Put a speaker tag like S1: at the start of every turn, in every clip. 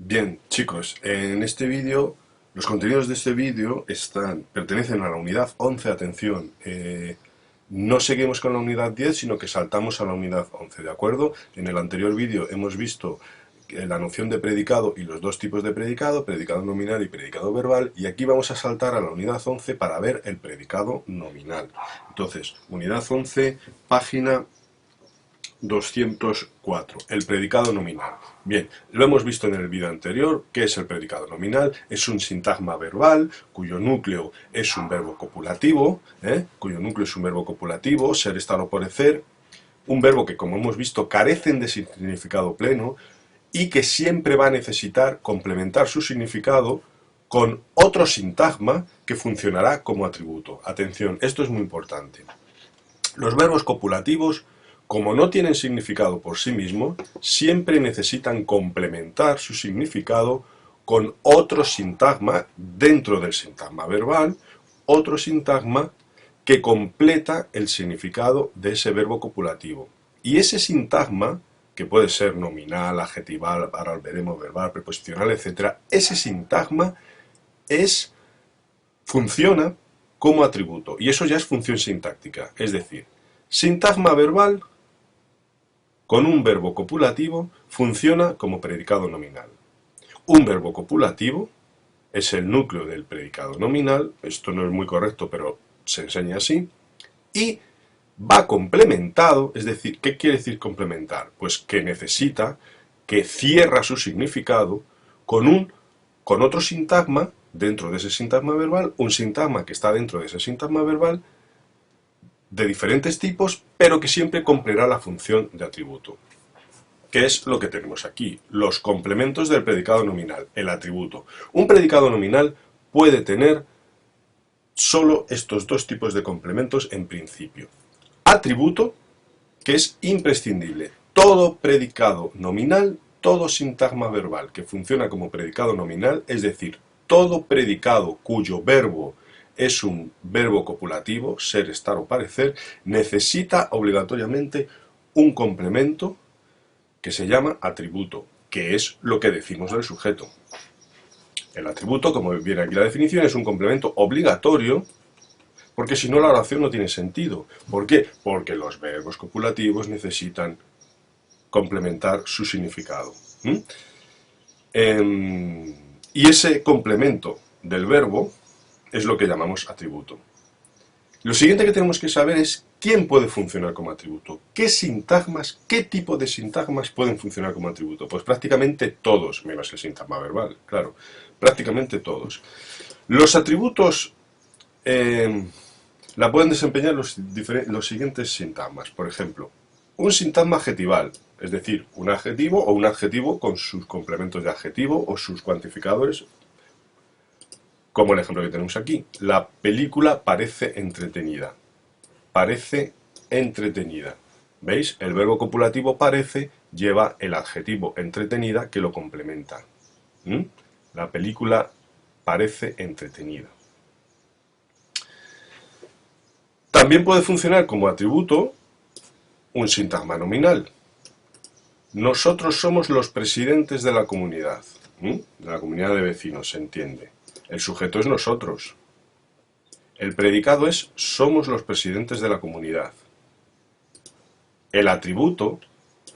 S1: Bien, chicos, en este vídeo, los contenidos de este vídeo pertenecen a la unidad 11, atención, no seguimos con la unidad 10, sino que saltamos a la unidad 11, ¿de acuerdo? En el anterior vídeo hemos visto la noción de predicado y los dos tipos de predicado nominal y predicado verbal, y aquí vamos a saltar a la unidad 11 para ver el predicado nominal. Entonces, unidad 11, página 204, el predicado nominal. Bien, lo hemos visto en el vídeo anterior. ¿Qué es el predicado nominal? Es un sintagma verbal cuyo núcleo es un verbo copulativo, ser, estar o parecer, un verbo que, como hemos visto, carecen de significado pleno y que siempre va a necesitar complementar su significado con otro sintagma que funcionará como atributo. Atención, esto es muy importante. Los verbos copulativos, como no tienen significado por sí mismos, siempre necesitan complementar su significado con otro sintagma dentro del sintagma verbal, otro sintagma que completa el significado de ese verbo copulativo. Y ese sintagma, que puede ser nominal, adjetival, ahora veremos verbal, preposicional, etc., ese sintagma funciona como atributo, y eso ya es función sintáctica, es decir, sintagma verbal con un verbo copulativo funciona como predicado nominal. Un verbo copulativo es el núcleo del predicado nominal, esto no es muy correcto, pero se enseña así, y va complementado, es decir, ¿qué quiere decir complementar? Pues que cierra su significado con otro sintagma dentro de ese sintagma verbal, un sintagma que está dentro de ese sintagma verbal, de diferentes tipos, pero que siempre cumplirá la función de atributo. ¿Qué es lo que tenemos aquí? Los complementos del predicado nominal, el atributo. Un predicado nominal puede tener solo estos dos tipos de complementos en principio. Atributo, que es imprescindible. Todo predicado nominal, todo sintagma verbal que funciona como predicado nominal, es decir, todo predicado cuyo verbo es un verbo copulativo, ser, estar o parecer, necesita obligatoriamente un complemento que se llama atributo, que es lo que decimos del sujeto. El atributo, como viene aquí la definición, es un complemento obligatorio, porque si no la oración no tiene sentido. ¿Por qué? Porque los verbos copulativos necesitan complementar su significado. Y ese complemento del verbo es lo que llamamos atributo. Lo siguiente que tenemos que saber es quién puede funcionar como atributo. ¿Qué sintagmas, qué tipo de sintagmas pueden funcionar como atributo? Pues prácticamente todos, menos el sintagma verbal, claro. Prácticamente todos. Los atributos la pueden desempeñar los siguientes sintagmas. Por ejemplo, un sintagma adjetival, es decir, un adjetivo o un adjetivo con sus complementos de adjetivo o sus cuantificadores, como el ejemplo que tenemos aquí. La película parece entretenida. Parece entretenida. ¿Veis? El verbo copulativo parece lleva el adjetivo entretenida que lo complementa. La película parece entretenida. También puede funcionar como atributo un sintagma nominal. Nosotros somos los presidentes de la comunidad. De la comunidad de vecinos, se entiende. El sujeto es nosotros. El predicado es somos los presidentes de la comunidad. El atributo,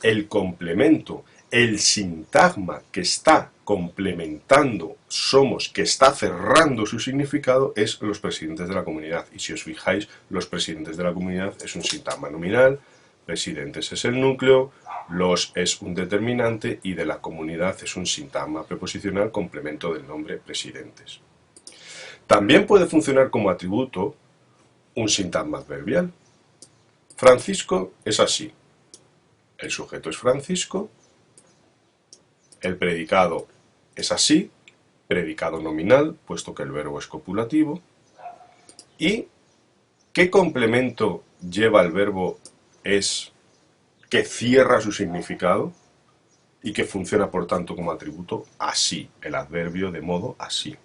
S1: el complemento, el sintagma que está complementando somos, que está cerrando su significado, es los presidentes de la comunidad. Y si os fijáis, los presidentes de la comunidad es un sintagma nominal, presidentes es el núcleo, los es un determinante y de la comunidad es un sintagma preposicional complemento del nombre presidentes. También puede funcionar como atributo un sintagma adverbial. Francisco es así. El sujeto es Francisco, el predicado es así, predicado nominal, puesto que el verbo es copulativo. ¿Y qué complemento lleva el verbo es que cierra su significado y que funciona por tanto como atributo? Así, el adverbio de modo así.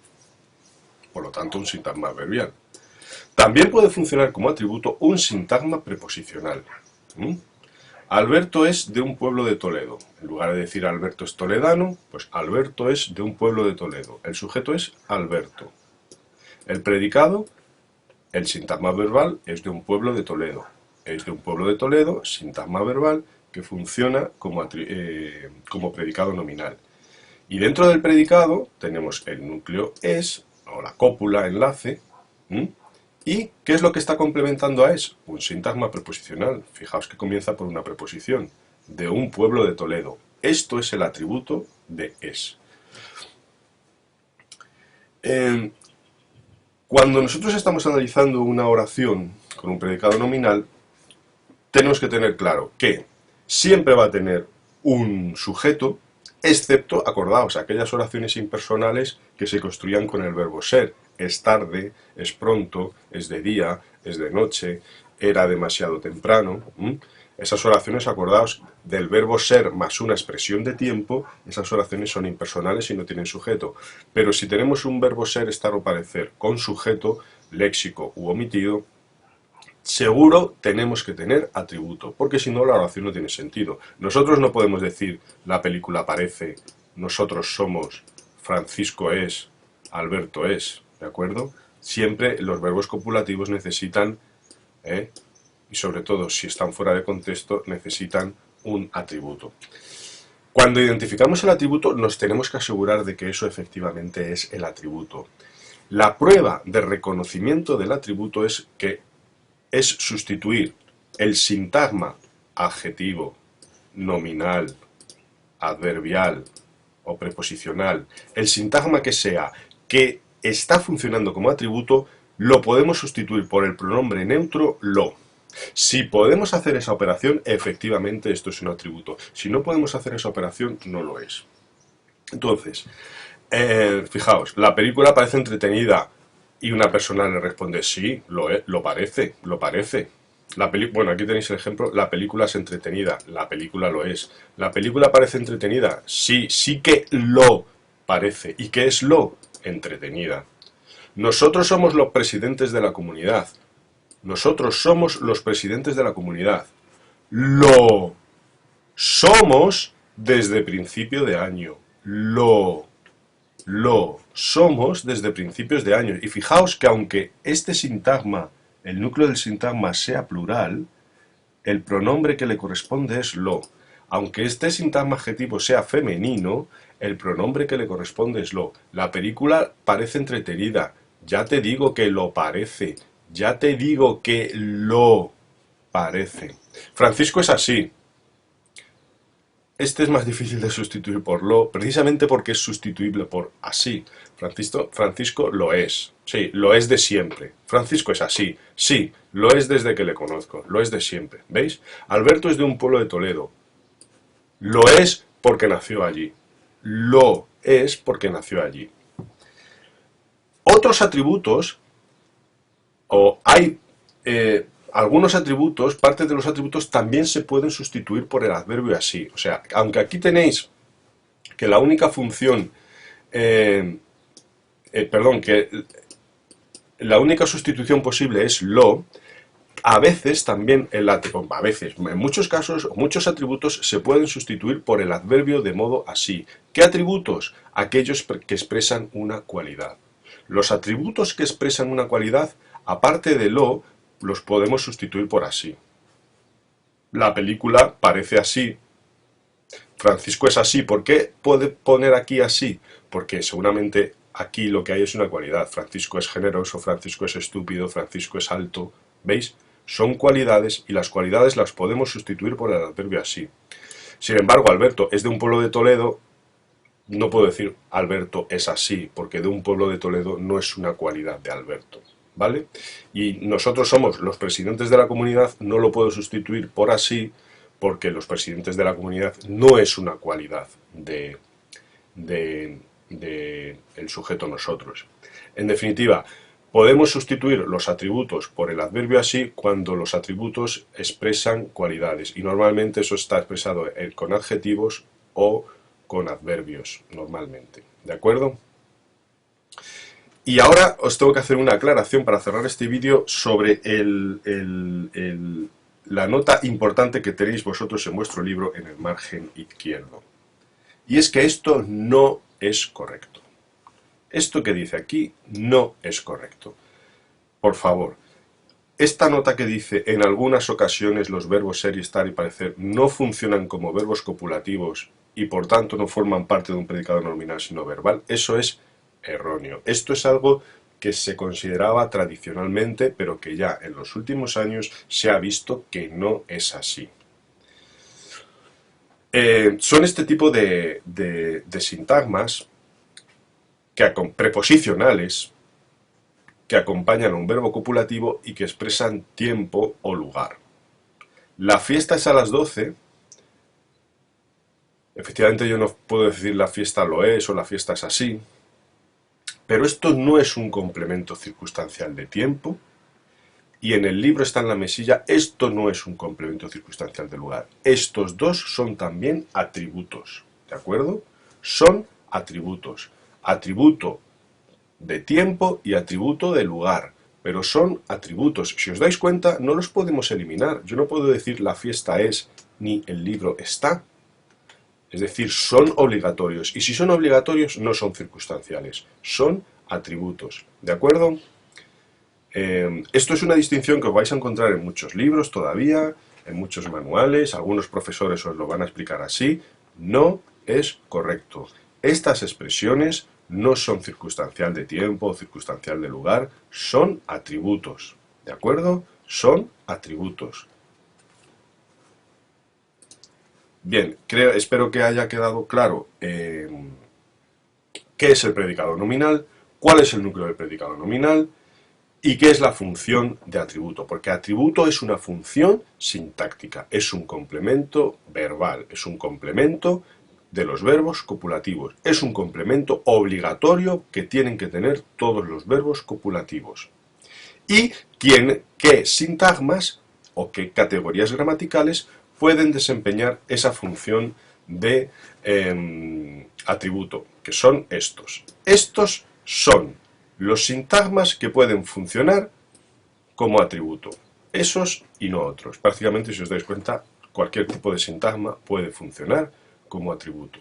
S1: Por lo tanto, un sintagma adverbial. También puede funcionar como atributo un sintagma preposicional. Alberto es de un pueblo de Toledo. En lugar de decir Alberto es toledano, pues Alberto es de un pueblo de Toledo. El sujeto es Alberto. El predicado, el sintagma verbal, es de un pueblo de Toledo. Es de un pueblo de Toledo, sintagma verbal, que funciona como predicado nominal. Y dentro del predicado tenemos el núcleo es, o la cópula, enlace. ¿Y qué es lo que está complementando a es? Un sintagma preposicional. Fijaos que comienza por una preposición. De un pueblo de Toledo. Esto es el atributo de es. Cuando nosotros estamos analizando una oración con un predicado nominal, tenemos que tener claro que siempre va a tener un sujeto, excepto, acordaos, aquellas oraciones impersonales que se construían con el verbo ser. Es tarde, es pronto, es de día, es de noche, era demasiado temprano. Esas oraciones, acordaos, del verbo ser más una expresión de tiempo, esas oraciones son impersonales y no tienen sujeto. Pero si tenemos un verbo ser, estar o parecer con sujeto, léxico u omitido, seguro tenemos que tener atributo, porque si no la oración no tiene sentido. Nosotros no podemos decir la película parece, nosotros somos, Francisco es, Alberto es, ¿de acuerdo? Siempre los verbos copulativos necesitan, y sobre todo si están fuera de contexto, necesitan un atributo. Cuando identificamos el atributo nos tenemos que asegurar de que eso efectivamente es el atributo. La prueba de reconocimiento del atributo es sustituir el sintagma adjetivo, nominal, adverbial o preposicional, el sintagma que sea, que está funcionando como atributo, lo podemos sustituir por el pronombre neutro lo. Si podemos hacer esa operación, efectivamente esto es un atributo. Si no podemos hacer esa operación, no lo es. Entonces, fijaos, la película parece entretenida y una persona le responde, sí, lo parece, lo parece. Bueno, aquí tenéis el ejemplo, la película es entretenida, la película lo es. ¿La película parece entretenida? Sí, sí que lo parece. ¿Y qué es lo? Entretenida. Nosotros somos los presidentes de la comunidad. Nosotros somos los presidentes de la comunidad. Lo somos desde principio de año. Lo somos desde principios de año. Y fijaos que aunque este sintagma, el núcleo del sintagma sea plural, el pronombre que le corresponde es lo. Aunque este sintagma adjetivo sea femenino, el pronombre que le corresponde es lo. La película parece entretenida. Ya te digo que lo parece. Ya te digo que lo parece. Francisco es así. Este es más difícil de sustituir por lo, precisamente porque es sustituible por así. Francisco lo es. Sí, lo es de siempre. Francisco es así. Sí, lo es desde que le conozco. Lo es de siempre. ¿Veis? Alberto es de un pueblo de Toledo. Lo es porque nació allí. Lo es porque nació allí. Otros atributos, o hay algunos atributos, parte de los atributos también se pueden sustituir por el adverbio así. O sea, aunque aquí tenéis que la única función, que la única sustitución posible es lo, a veces también, en muchos casos, muchos atributos se pueden sustituir por el adverbio de modo así. ¿Qué atributos? Aquellos que expresan una cualidad. Los atributos que expresan una cualidad, aparte de lo, los podemos sustituir por así. La película parece así. Francisco es así. ¿Por qué puede poner aquí así? Porque seguramente aquí lo que hay es una cualidad. Francisco es generoso, Francisco es estúpido, Francisco es alto. ¿Veis? Son cualidades y las cualidades las podemos sustituir por el adverbio así. Sin embargo, Alberto es de un pueblo de Toledo. No puedo decir Alberto es así, porque de un pueblo de Toledo no es una cualidad de Alberto. ¿Vale? Y nosotros somos los presidentes de la comunidad, no lo puedo sustituir por así, porque los presidentes de la comunidad no es una cualidad del sujeto nosotros. En definitiva, podemos sustituir los atributos por el adverbio así cuando los atributos expresan cualidades, y normalmente eso está expresado con adjetivos o con adverbios, normalmente. ¿De acuerdo? Y ahora os tengo que hacer una aclaración para cerrar este vídeo sobre la nota importante que tenéis vosotros en vuestro libro en el margen izquierdo. Y es que esto no es correcto. Esto que dice aquí no es correcto. Por favor, esta nota que dice en algunas ocasiones los verbos ser y estar y parecer no funcionan como verbos copulativos y por tanto no forman parte de un predicado nominal sino verbal, eso es erróneo. Esto es algo que se consideraba tradicionalmente, pero que ya en los últimos años se ha visto que no es así. Son este tipo de sintagmas preposicionales que acompañan a un verbo copulativo y que expresan tiempo o lugar. La fiesta es a las 12. Efectivamente yo no puedo decir la fiesta lo es o la fiesta es así, pero esto no es un complemento circunstancial de tiempo y en el libro está en la mesilla, esto no es un complemento circunstancial de lugar. Estos dos son también atributos, ¿de acuerdo? Son atributos. Atributo de tiempo y atributo de lugar, pero son atributos. Si os dais cuenta, no los podemos eliminar. Yo no puedo decir la fiesta es ni el libro está. Es decir, son obligatorios. Y si son obligatorios, no son circunstanciales. Son atributos. ¿De acuerdo? Esto es una distinción que os vais a encontrar en muchos libros todavía, en muchos manuales. Algunos profesores os lo van a explicar así. No es correcto. Estas expresiones no son circunstancial de tiempo o circunstancial de lugar, son atributos. ¿De acuerdo? Son atributos. Bien, espero que haya quedado claro qué es el predicado nominal, cuál es el núcleo del predicado nominal y qué es la función de atributo, porque atributo es una función sintáctica, es un complemento verbal, es un complemento de los verbos copulativos, es un complemento obligatorio que tienen que tener todos los verbos copulativos. Y qué sintagmas o qué categorías gramaticales pueden desempeñar esa función de atributo, que son estos. Estos son los sintagmas que pueden funcionar como atributo. Esos y no otros. Prácticamente, si os dais cuenta, cualquier tipo de sintagma puede funcionar como atributo.